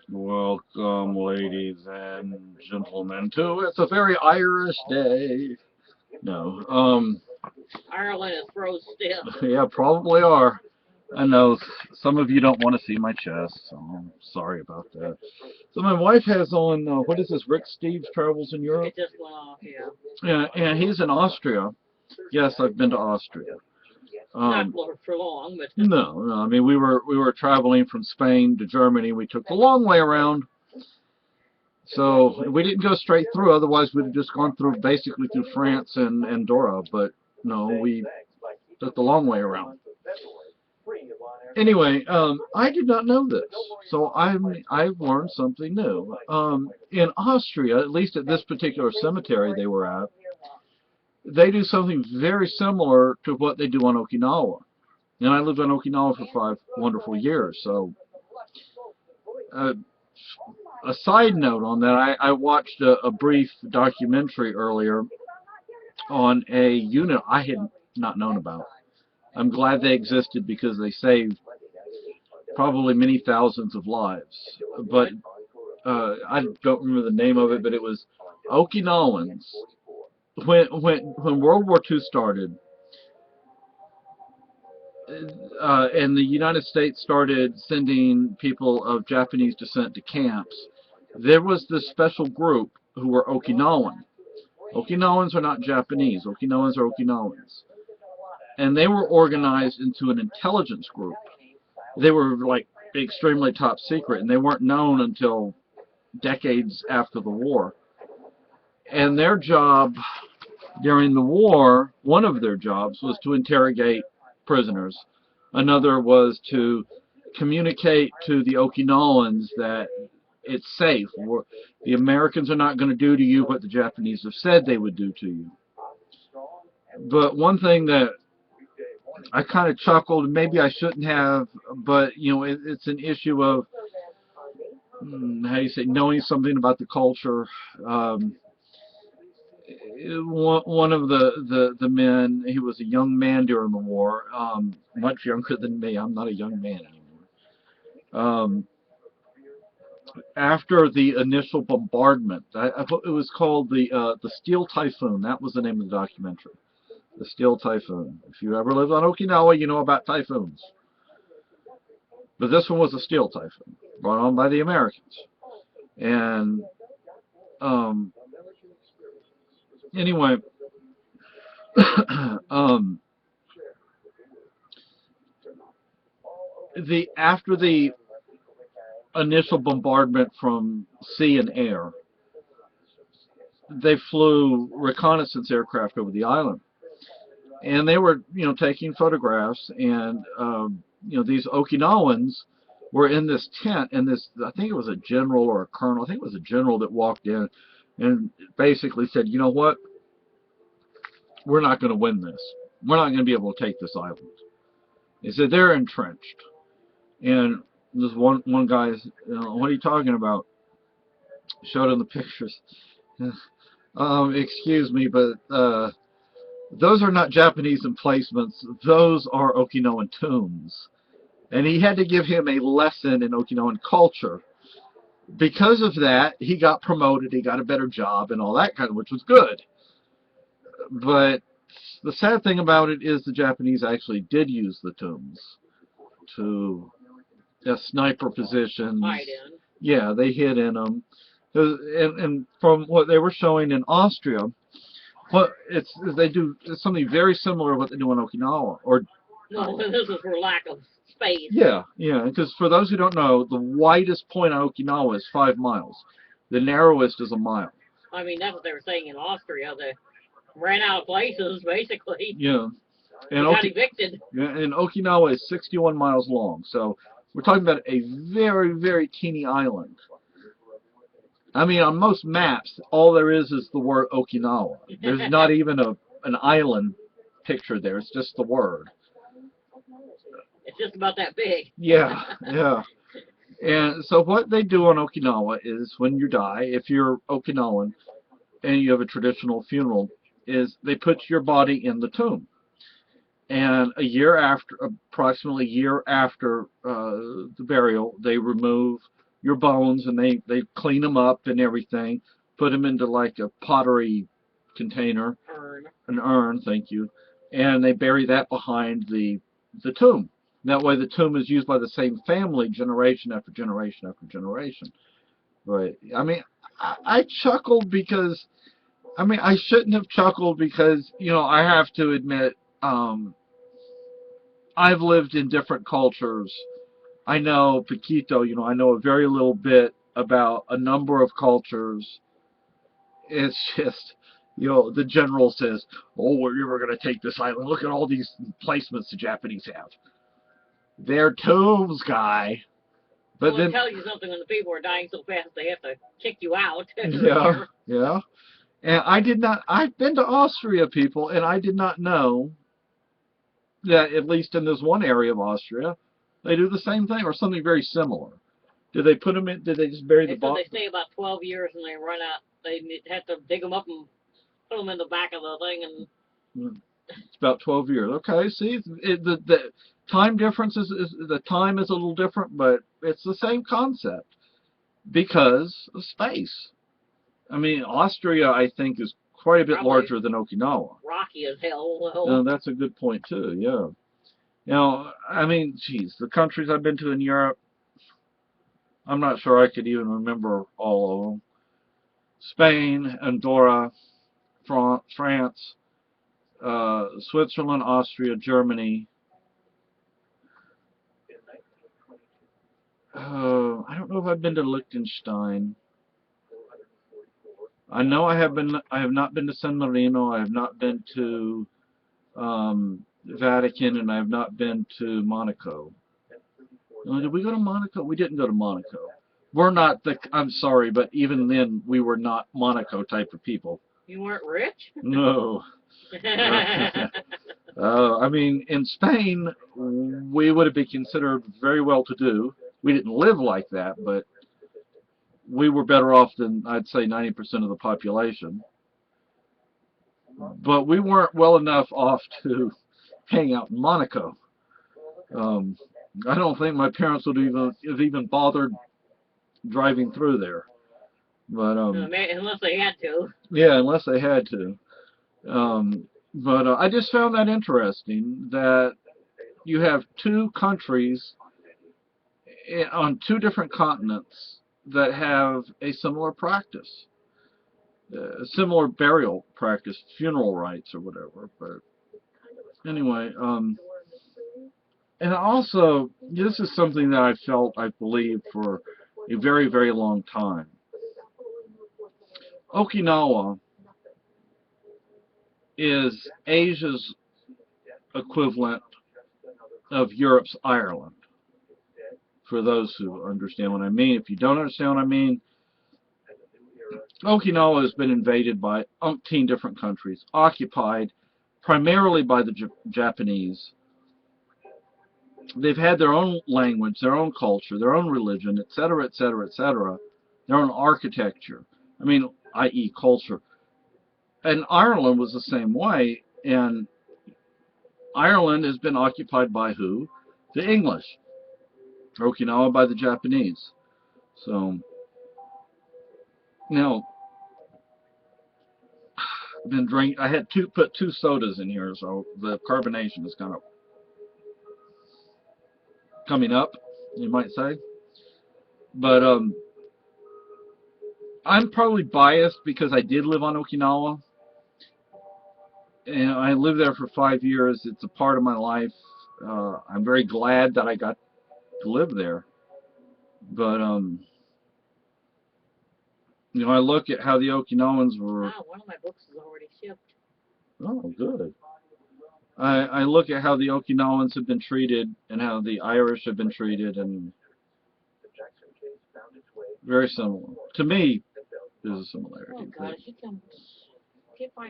Welcome, ladies and gentlemen, to It's a Very Irish Day. No, Ireland is froze stiff. yeah, probably are. I know some of you don't want to see my chest, so I'm sorry about that. So my wife has on, what is this, Rick Steves Travels in Europe? It just went off, yeah. Yeah, and he's in Austria. Yes, I've been to Austria. Not Um, for long, but no, I mean we were traveling from Spain to Germany. We took the long way around. So we didn't go straight through, otherwise we'd have just gone through basically through France and Andorra, but no, we took the long way around. Anyway, I did not know this, so I've learned something new. In Austria, at least at this particular cemetery they were at, they do something very similar to what they do on Okinawa. And I lived on Okinawa for 5 wonderful years, so uh, a side note on that, I watched a brief documentary earlier on a unit I had not known about. I'm glad they existed because they saved probably many thousands of lives. But I don't remember the name of it, but it was Okinawans. When World War II started, and the United States started sending people of Japanese descent to camps, there was this special group who were Okinawan. Okinawans are not Japanese. Okinawans are Okinawans. And they were organized into an intelligence group. They were like extremely top secret, and they weren't known until decades after the war. And their job during the war, one of their jobs was to interrogate prisoners. Another was to communicate to the Okinawans that it's safe. The Americans are not going to do to you what the Japanese have said they would do to you. But one thing that I kind of chuckled, maybe I shouldn't have, but it's an issue of how you say, knowing something about the culture. Um, one of the men, he was a young man during the war, much younger than me. I'm not a young man anymore. After the initial bombardment, it was called the Steel Typhoon. That was the name of the documentary. The Steel Typhoon. If you ever lived on Okinawa, you know about typhoons. But this one was a steel typhoon brought on by the Americans. And anyway, um, after the initial bombardment from sea and air, they flew reconnaissance aircraft over the island, and they were taking photographs, and these Okinawans were in this tent, and this, I think it was a general or a colonel, I think it was a general that walked in and basically said, you know what, we're not going to win this. We're not going to be able to take this island. He said they're entrenched. And this one guy, what are you talking about? Showed him the pictures. Excuse me, but those are not Japanese emplacements. Those are Okinawan tombs. And he had to give him a lesson in Okinawan culture. Because of that, he got promoted, he got a better job, and all that kind of, which was good. But the sad thing about it is the Japanese actually did use the tombs to sniper positions. hide in. Yeah, they hid in them. And from what they were showing in Austria, they do something very similar to what they do in Okinawa. Or No, this is for lack of space. yeah, because for those who don't know, the widest point on Okinawa is 5 miles. The narrowest is a mile. I mean, that's what they were saying in Austria. They ran out of places, basically. Yeah. They And got evicted. and Okinawa is 61 miles long. So we're talking about a very, very teeny island. I mean, on most maps, all there is the word Okinawa. There's not even an island picture there. It's just the word. It's just about that big. Yeah, yeah. And so what they do on Okinawa is when you die, if you're Okinawan and you have a traditional funeral, is they put your body in the tomb. And approximately a year after the burial, they remove your bones, and they clean them up and everything, put them into like a pottery container, Urn. an urn, thank you, and they bury that behind the tomb. That way, the tomb is used by the same family generation after generation after generation. Right? I mean, I chuckled because I mean I shouldn't have chuckled because I have to admit I've lived in different cultures. I know Paquito, I know a very little bit about a number of cultures. It's just, the general says, oh, we're never going to take this island. Look at all these placements the Japanese have. They're tombs, guy. But Well, it then, tells you something when the people are dying so fast they have to kick you out. yeah, yeah. And I've been to Austria, people, and I did not know that, at least in this one area of Austria, they do the same thing or something very similar. Did they put them in? Did they just bury the They said body? they stay about 12 years and they run out. They have to dig them up and put them in the back of the thing. And It's about 12 years. Okay, see, the time difference is the time is a little different, but it's the same concept because of space. I mean, Austria, I think, is quite a bit probably larger than Okinawa. rocky as hell. That's a good point too. Yeah. I mean, geez, the countries I've been to in Europe, I'm not sure I could even remember all of them. Spain, Andorra, France, Switzerland, Austria, Germany. I don't know if I've been to Liechtenstein. I know I have been. I have not been to San Marino. I have not been to Vatican, and I have not been to Monaco. Did we go to Monaco? We didn't go to Monaco. We're not the. I'm sorry, but even then, we were not Monaco type of people. You weren't rich? No. I mean, in Spain, we would have been considered very well-to-do. We didn't live like that, but we were better off than, I'd say, 90% of the population. But we weren't well enough off to hang out in Monaco. I don't think my parents would have even bothered driving through there. But unless they had to. yeah, unless they had to. But I just found that interesting that you have two countries on two different continents that have a similar practice, a similar burial practice, funeral rites or whatever. But anyway, and also this is something that I believed for a very, very long time. Okinawa is Asia's equivalent of Europe's Ireland. For those who understand what I mean. If you don't understand what I mean, Okinawa has been invaded by umpteen different countries, occupied primarily by the Japanese. They've had their own language, their own culture, their own religion, etc., etc., etc., their own architecture. I mean, i.e. culture. And Ireland was the same way, and Ireland has been occupied by who? The English. Okinawa by the Japanese. So, now, been drink. I had put two sodas in here, so the carbonation is kind of coming up, you might say. But I'm probably biased because I did live on Okinawa, and I lived there for 5 years. It's a part of my life. I'm very glad that I got to live there. But I look at how the Okinawans were. Wow, one of my books is already shipped. Oh, good. I look at how the Okinawans have been treated and how the Irish have been treated, and very similar. To me, there's a similarity. Oh gosh, you can keep finding